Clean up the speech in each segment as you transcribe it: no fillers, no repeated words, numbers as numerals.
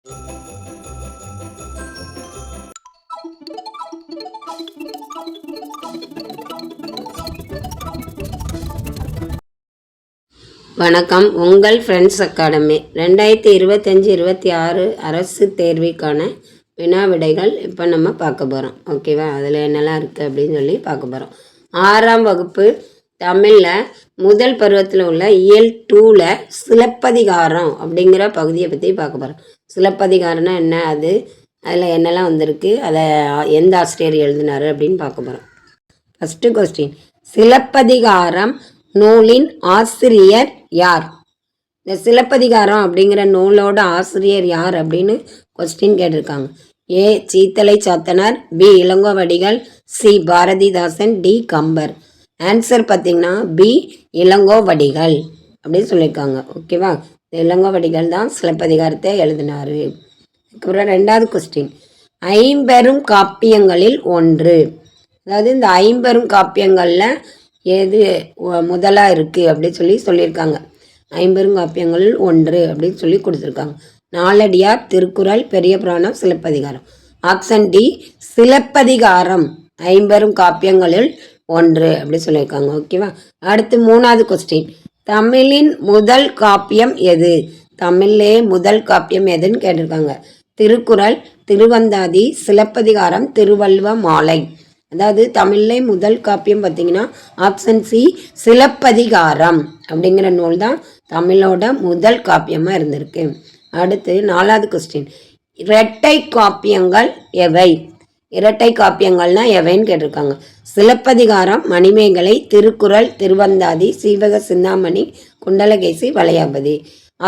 வணக்கம். உங்கள் friends academy 2025-26 அரசு தேர்வுக்கான வினா விடைகள் இப்போ நம்ம பார்க்க போகிறோம். ஓகேவா? அதில் என்னெல்லாம் இருக்குது அப்படின்னு சொல்லி பார்க்க போகிறோம். 6ஆம் வகுப்பு தமிழில் முதல் பருவத்தில் உள்ள இயல் 2ல் சிலப்பதிகாரம் அப்படிங்கிற பகுதியை பற்றி பார்க்க போகிறோம். சிலப்பதிகாரம்னா என்ன, அதில் என்னெல்லாம் வந்திருக்கு, அதை எந்த ஆசிரியர் எழுதினார் அப்படின்னு பார்க்க போகிறோம். ஃபஸ்ட்டு கொஸ்டின், சிலப்பதிகாரம் நூலின் ஆசிரியர் யார்? இந்த சிலப்பதிகாரம் அப்படிங்கிற நூலோட ஆசிரியர் யார் அப்படின்னு கொஸ்டின் கேட்டிருக்காங்க. A Seethalai Sathanar, B Ilangovadigal, C Bharathidasan, D Kambar. Answer பார்த்தீங்கன்னா பி இளங்கோவடிகள் அப்படின்னு சொல்லியிருக்காங்க. ஓகேவா? இளங்கோவடிகள் தான் சிலப்பதிகாரத்தை எழுதினார். அப்புறம் 2வது கொஸ்டின், ஐம்பெரும் காப்பியங்களில் ஒன்று. அதாவது இந்த ஐம்பெரும் காப்பியங்களில் எது முதலாக இருக்குது அப்படின்னு சொல்லியிருக்காங்க. ஐம்பெரும் காப்பியங்களில் ஒன்று அப்படின்னு சொல்லி கொடுத்துருக்காங்க. நாலடியார், திருக்குறள், பெரிய புராணம், சிலப்பதிகாரம். ஆப்ஷன் டி சிலப்பதிகாரம் ஐம்பெரும் காப்பியங்களில் ஒன்று அப்படி சொல்லியிருக்காங்க. ஓகேவா? அடுத்து 3வது கொஸ்டின், தமிழின் முதல் காப்பியம் எது? தமிழ்லே முதல் காப்பியம் எதுன்னு கேட்டிருக்காங்க. திருக்குறள், திருவந்தாதி, சிலப்பதிகாரம், திருவள்ளுவ மாலை. அதாவது தமிழ்லே முதல் காப்பியம் பார்த்தீங்கன்னா ஆப்ஷன் சி சிலப்பதிகாரம் அப்படிங்கிற நூல் தான் தமிழோட முதல் காப்பியமாக இருந்திருக்கு. அடுத்து 4வது கொஸ்டின், இரட்டை காப்பியங்கள் எவை? இரட்டை காப்பியங்கள்னா எவைன்னு கேட்டிருக்காங்க. சிலப்பதிகாரம், மணிமேகலை, திருக்குறள், திருவந்தாதி, சீவக சிந்தாமணி, குண்டலகேசி, வளையாபதி.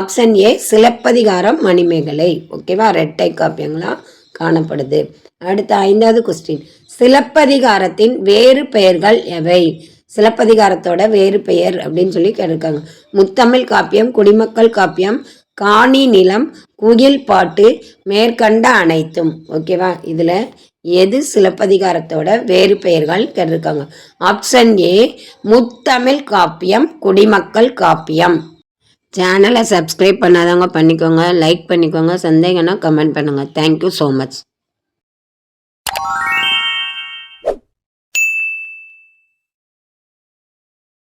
Option A Silappathikaram, Manimegalai. ஓகேவா? இரட்டை காப்பியங்களாக காணப்படுது. அடுத்த 5வது கொஸ்டின், சிலப்பதிகாரத்தின் வேறு பெயர்கள் எவை? சிலப்பதிகாரத்தோட வேறு பெயர் அப்படின்னு சொல்லி கேட்டிருக்காங்க. முத்தமிழ் காப்பியம், குடிமக்கள் காப்பியம், காணி நிலம், குயில் பாட்டு, மேற்கண்ட அனைத்தும். ஓகேவா? இதில் எது சிலப்பதிகாரத்தோட வேறு பெயர்கள் கேட்டிருக்காங்க. ஆப்ஷன் ஏ முத்தமிழ் காப்பியம், குடிமக்கள் காப்பியம். சேனலை சப்ஸ்கிரைப் பண்ணாதவங்க பண்ணிக்கோங்க, லைக் பண்ணிக்கோங்க, சந்தேகம்னா கமெண்ட் பண்ணுங்கள். Thank you so much.